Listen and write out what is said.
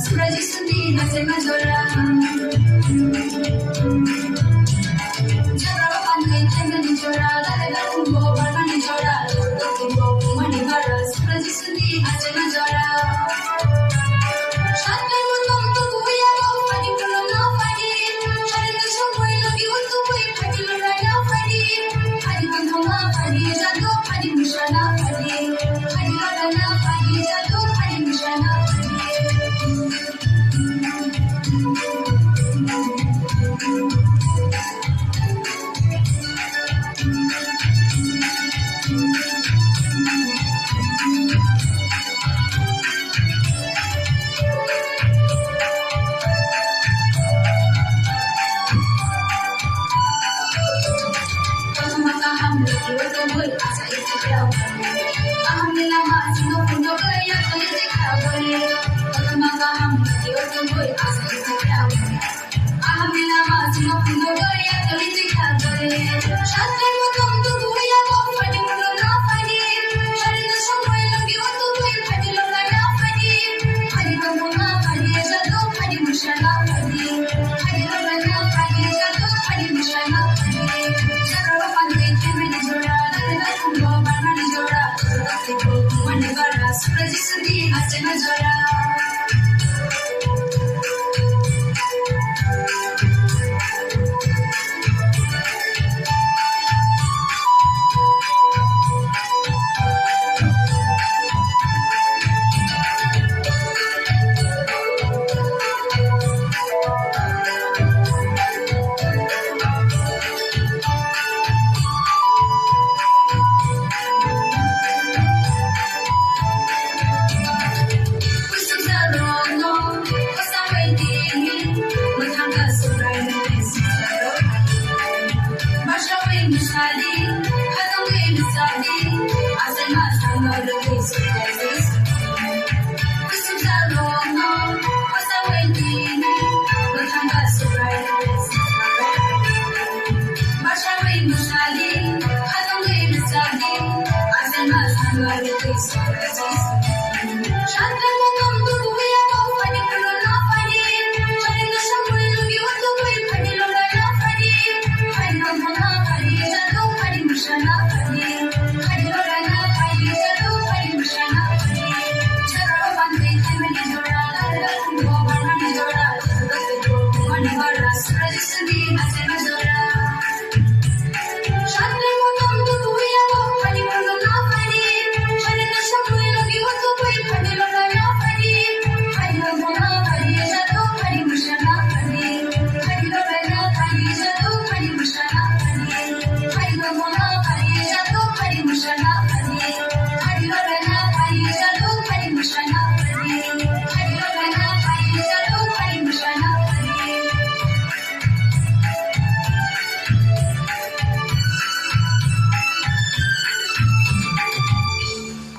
Surajistuni nase majora Jabra pangai chengani chora Dalega kumbo barmani chora Dokingo mani bara Surajistuni nase majora Shakai mutam tu kuya go Fadi pulo na fadi Sharika shongoi logi utu hui Fadi lurai na fadi Fadi kandhoma fadi Jado fadi mishana fadi Fadi lada na fadi Jado fadi mishana fadi Surajistuni nase majora